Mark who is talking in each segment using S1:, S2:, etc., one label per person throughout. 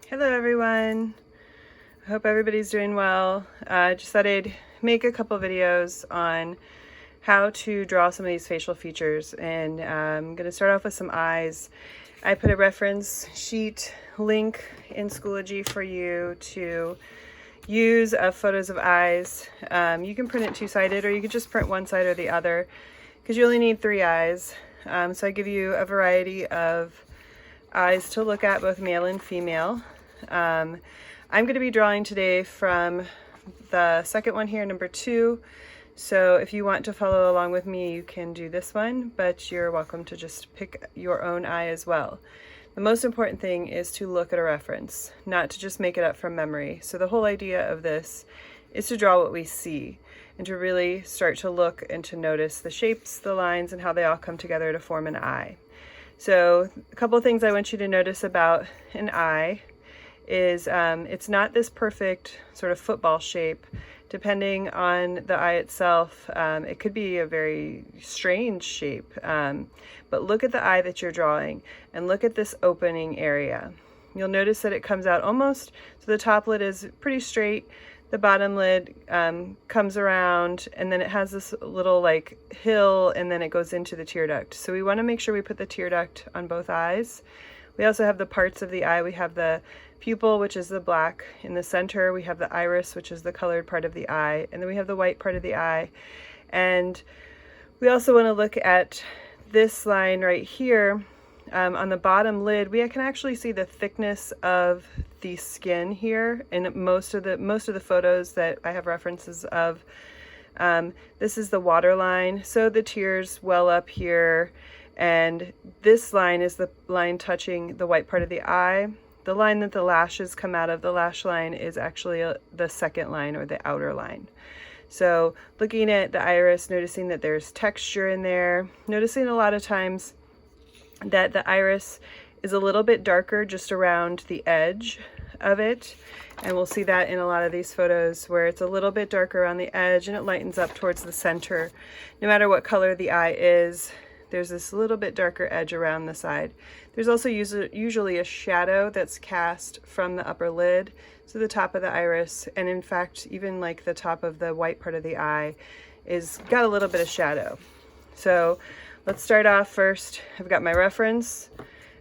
S1: Hello everyone, I hope everybody's doing well. Just thought I'd make a couple videos on how to draw some of these facial features, and I'm going to start off with some eyes. I put a reference sheet link in Schoology for you to use of photos of eyes. You can print it two-sided, or you can just print one side or the other, because you only need 3 eyes. So I give you a variety of eyes to look at, both male and female. I'm going to be drawing today from the second one here, number 2. So if you want to follow along with me, you can do this one, but you're welcome to just pick your own eye as well. The most important thing is to look at a reference, not to just make it up from memory. So the whole idea of this is to draw what we see and to really start to look and to notice the shapes, the lines, and how they all come together to form an eye. So a couple of things I want you to notice about an eye is it's not this perfect sort of football shape. Depending on the eye itself, it could be a very strange shape. But look at the eye that you're drawing and look at this opening area. You'll notice that it comes out almost, so the top lid is pretty straight, the bottom lid comes around, and then it has this little like hill, and then it goes into the tear duct. So we want to make sure we put the tear duct on both eyes. We also have the parts of the eye. We have the pupil, which is the black in the center. We have the iris, which is the colored part of the eye. And then we have the white part of the eye. And we also want to look at this line right here. On the bottom lid, we can actually see the thickness of the skin here in most of the photos that I have references of. This is the water line, so the tears well up here, and this line is the line touching the white part of the eye. The line that the lashes come out of, the lash line, is actually the second line, or the outer line. So looking at the iris, noticing that there's texture in there, noticing a lot of times that the iris is a little bit darker just around the edge of it, and we'll see that in a lot of these photos where it's a little bit darker around the edge and it lightens up towards the center. No matter what color the eye is, there's this little bit darker edge around the side. There's also usually a shadow that's cast from the upper lid, so the top of the iris, and in fact even like the top of the white part of the eye is got a little bit of shadow. So let's start off first. I've got my reference,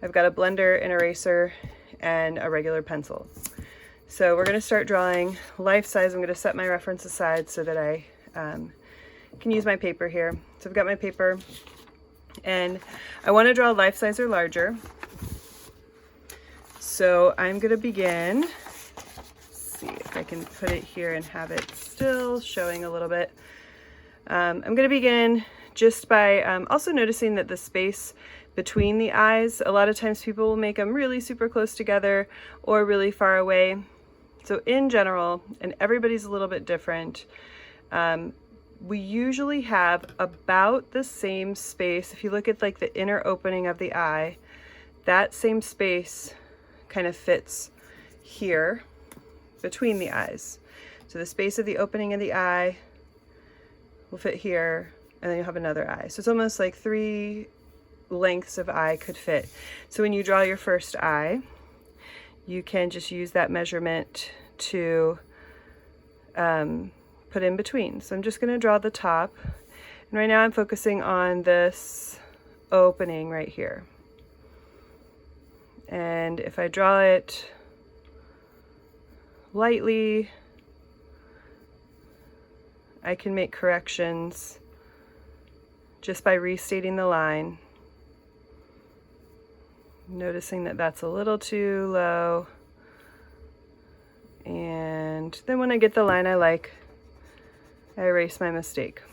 S1: I've got a blender, an eraser, and a regular pencil. So we're going to start drawing life size. I'm going to set my reference aside so that I can use my paper here. So I've got my paper, and I want to draw life size or larger. So I'm going to begin. Let's see if I can put it here and have it still showing a little bit. I'm going to begin just by also noticing that the space between the eyes, a lot of times people will make them really super close together or really far away. So in general, and everybody's a little bit different, we usually have about the same space. If you look at like the inner opening of the eye, that same space kind of fits here between the eyes. So the space of the opening of the eye will fit here, and then you'll have another eye. So it's almost like 3 lengths of eye could fit. So when you draw your first eye, you can just use that measurement to put in between. So I'm just going to draw the top, and right now I'm focusing on this opening right here. And if I draw it lightly, I can make corrections just by restating the line, noticing that that's a little too low, and then when I get the line I like, I erase my mistake.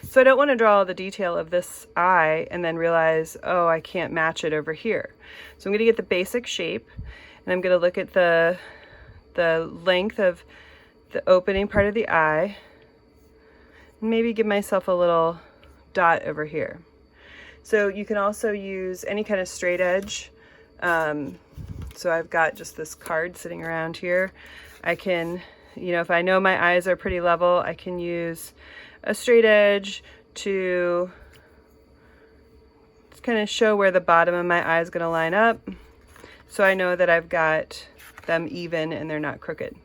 S1: So I don't want to draw all the detail of this eye and then realize, oh, I can't match it over here. So I'm going to get the basic shape, and I'm going to look at the length of the opening part of the eye, and maybe give myself a little dot over here. So you can also use any kind of straight edge. So I've got just this card sitting around here. I can, if I know my eyes are pretty level, I can use a straight edge to kind of show where the bottom of my eye is going to line up. so I know that I've got them even and they're not crooked.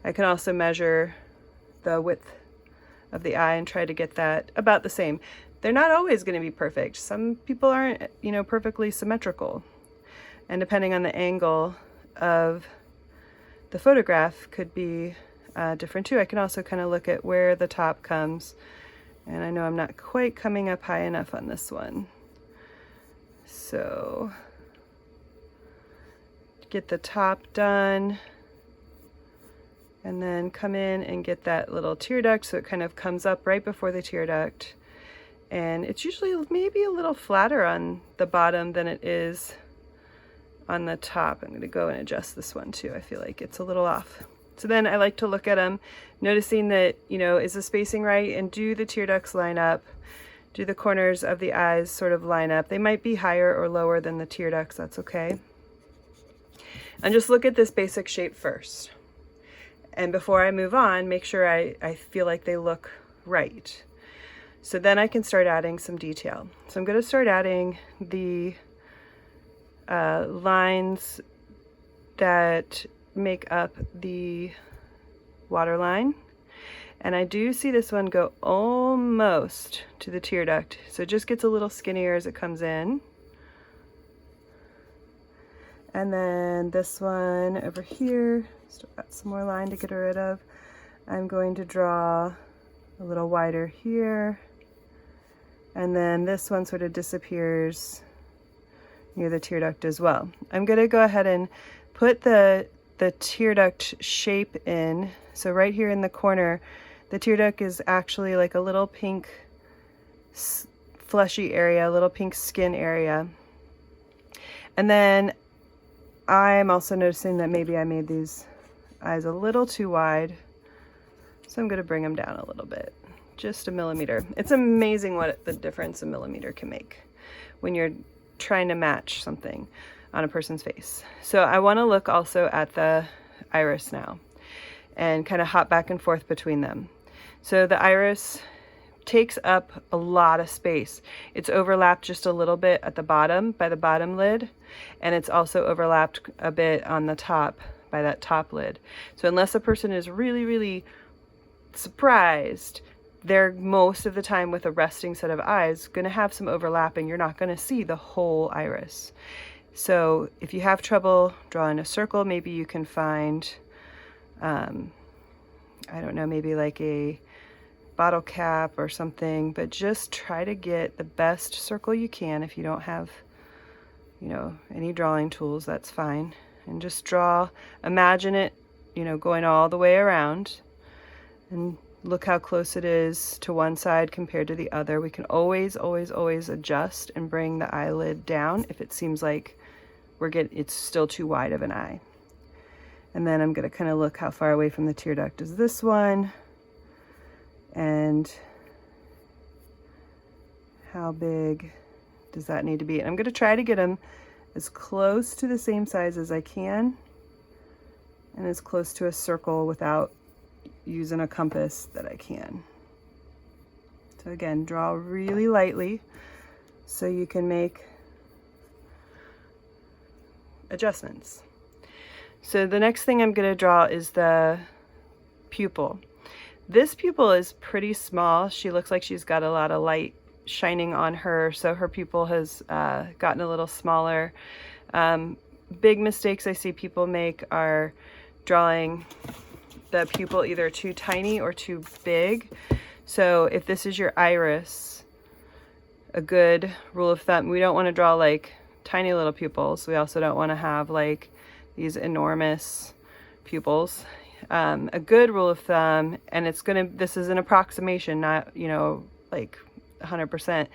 S1: I can also measure the width of the eye and try to get that about the same. They're not always going to be perfect. Some people aren't, you know, perfectly symmetrical. And depending on the angle of the photograph could be different too. I can also kind of look at where the top comes. And I know I'm not quite coming up high enough on this one. So get the top done. And then come in and get that little tear duct so it kind of comes up right before the tear duct. And it's usually maybe a little flatter on the bottom than it is on the top. I'm going to go and adjust this one too. I feel like it's a little off. So then I like to look at them, noticing that, you know, is the spacing right, and do the tear ducts line up? Do the corners of the eyes sort of line up? They might be higher or lower than the tear ducts, that's okay. And just look at this basic shape first. And before I move on, make sure I feel like they look right. So then I can start adding some detail. So I'm going to start adding the lines that make up the waterline. And I do see this one go almost to the tear duct. So it just gets a little skinnier as it comes in. And then this one over here, still got some more line to get rid of. I'm going to draw a little wider here. And then this one sort of disappears near the tear duct as well. I'm going to go ahead and put the tear duct shape in. So right here in the corner, the tear duct is actually like a little pink fleshy area, a little pink skin area. And then I'm also noticing that maybe I made these eyes a little too wide. So I'm going to bring them down a little bit, just a millimeter. It's amazing what the difference a millimeter can make when you're trying to match something on a person's face. So I want to look also at the iris now and kind of hop back and forth between them. So the iris takes up a lot of space. It's overlapped just a little bit at the bottom by the bottom lid, and it's also overlapped a bit on the top by that top lid. So unless a person is really, really surprised, they're most of the time with a resting set of eyes going to have some overlapping. You're not going to see the whole iris. So if you have trouble drawing a circle, maybe you can find, I don't know, maybe like a bottle cap or something, but just try to get the best circle you can. If you don't have, you know, any drawing tools, that's fine. And just draw, imagine it, you know, going all the way around, and look how close it is to one side compared to the other. We can always, always, always adjust and bring the eyelid down if it seems like it's still too wide of an eye. And then I'm going to kind of look how far away from the tear duct is this one, and how big does that need to be. And I'm going to try to get them as close to the same size as I can, and as close to a circle without using a compass that I can. So again, draw really lightly so you can make adjustments. So the next thing I'm going to draw is the pupil. This pupil is pretty small. She looks like she's got a lot of light shining on her, so her pupil has gotten a little smaller. Big mistakes I see people make are drawing the pupil either too tiny or too big. So if this is your iris, a good rule of thumb, we don't want to draw like tiny little pupils. We also don't want to have like these enormous pupils. A good rule of thumb, and this is an approximation, not, you know, like 100%.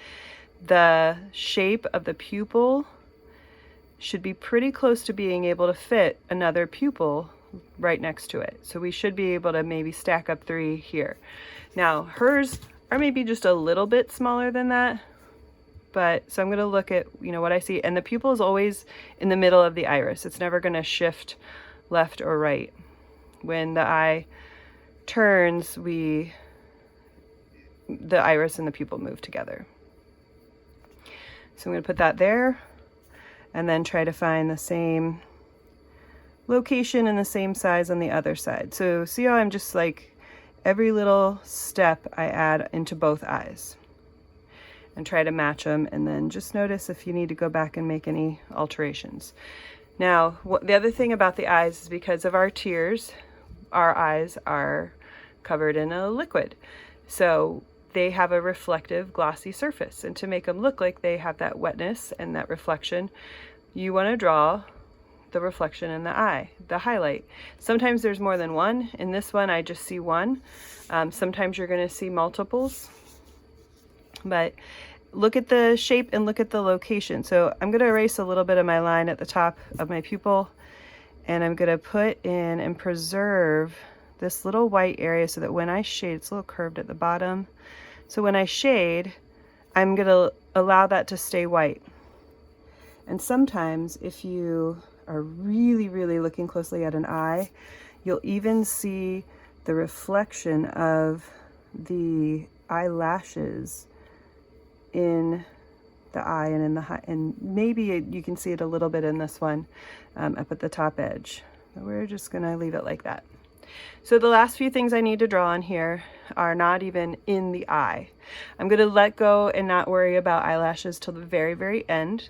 S1: The shape of the pupil should be pretty close to being able to fit another pupil right next to it. So we should be able to maybe stack up 3 here. Now hers are maybe just a little bit smaller than that, but so I'm going to look at, you know, what I see, and the pupil is always in the middle of the iris. It's never going to shift left or right. When the eye turns, the iris and the pupil move together. So I'm going to put that there. and then try to find the same location and the same size on the other side. So see how I'm just like every little step I add into both eyes and try to match them, and then just notice if you need to go back and make any alterations. Now, the other thing about the eyes is because of our tears, our eyes are covered in a liquid. So they have a reflective glossy surface, and to make them look like they have that wetness and that reflection, you want to draw the reflection in the eye, the highlight. Sometimes there's more than one. In this one, I just see one. Sometimes you're going to see multiples, but look at the shape and look at the location. So I'm going to erase a little bit of my line at the top of my pupil, and I'm going to put in and preserve this little white area so that when I shade, it's a little curved at the bottom. So when I shade, I'm going to allow that to stay white. And sometimes if you are really, really looking closely at an eye, you'll even see the reflection of the eyelashes in the eye and in the and maybe you can see it a little bit in this one up at the top edge. But we're just gonna leave it like that. So the last few things I need to draw on here are not even in the eye. I'm gonna let go and not worry about eyelashes till the very, very end.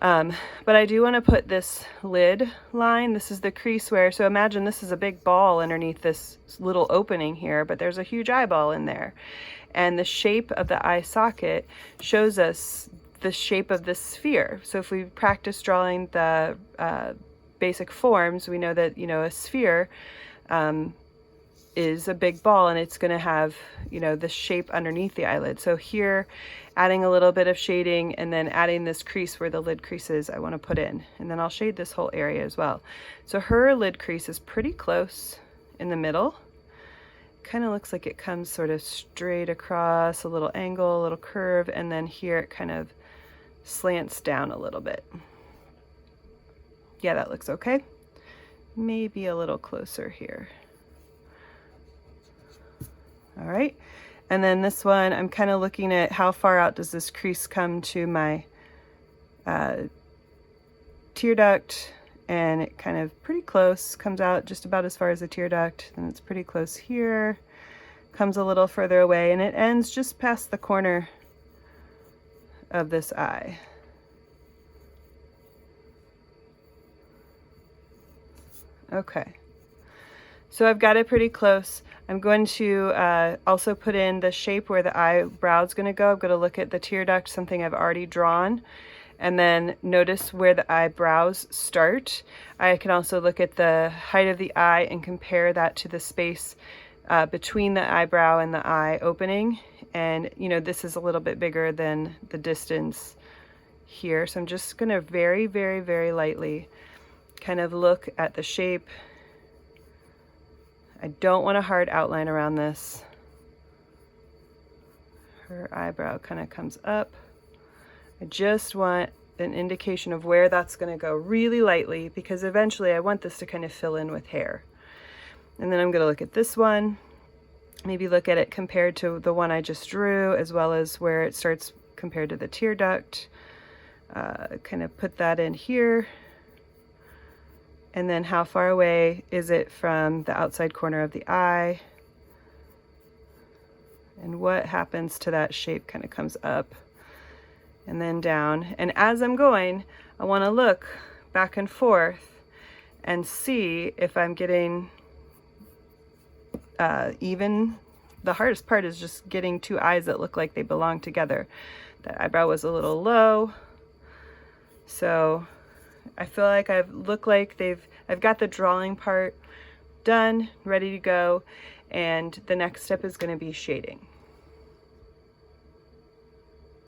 S1: But I do want to put this lid line. This is the crease where, so imagine this is a big ball underneath this little opening here, but there's a huge eyeball in there. And the shape of the eye socket shows us the shape of the sphere. So if we practice drawing the basic forms, we know that, you know, a sphere is a big ball, and it's going to have, you know, the shape underneath the eyelid. So here, adding a little bit of shading and then adding this crease where the lid crease is, I want to put in, and then I'll shade this whole area as well. So her lid crease is pretty close in the middle. Kind of looks like it comes sort of straight across, a little angle, a little curve, and then here it kind of slants down a little bit. Yeah, that looks okay. Maybe a little closer here. All right, and then this one, I'm kind of looking at how far out does this crease come to my tear duct, and it kind of pretty close, comes out just about as far as the tear duct, and it's pretty close here, comes a little further away, and it ends just past the corner of this eye. Okay. So I've got it pretty close. I'm going to also put in the shape where the eyebrow is going to go. I'm going to look at the tear duct, something I've already drawn, and then notice where the eyebrows start. I can also look at the height of the eye and compare that to the space between the eyebrow and the eye opening. And, you know, this is a little bit bigger than the distance here. So I'm just going to very, very, very lightly kind of look at the shape. I don't want a hard outline around this. Her eyebrow kind of comes up. I just want an indication of where that's going to go really lightly, because eventually I want this to kind of fill in with hair. And then I'm going to look at this one, maybe look at it compared to the one I just drew, as well as where it starts compared to the tear duct. Kind of put that in here. And then how far away is it from the outside corner of the eye? And what happens to that shape kind of comes up and then down. And as I'm going, I want to look back and forth and see if I'm getting even. The hardest part is just getting two eyes that look like they belong together. That eyebrow was a little low. So I feel like I've got the drawing part done, ready to go, and the next step is going to be shading.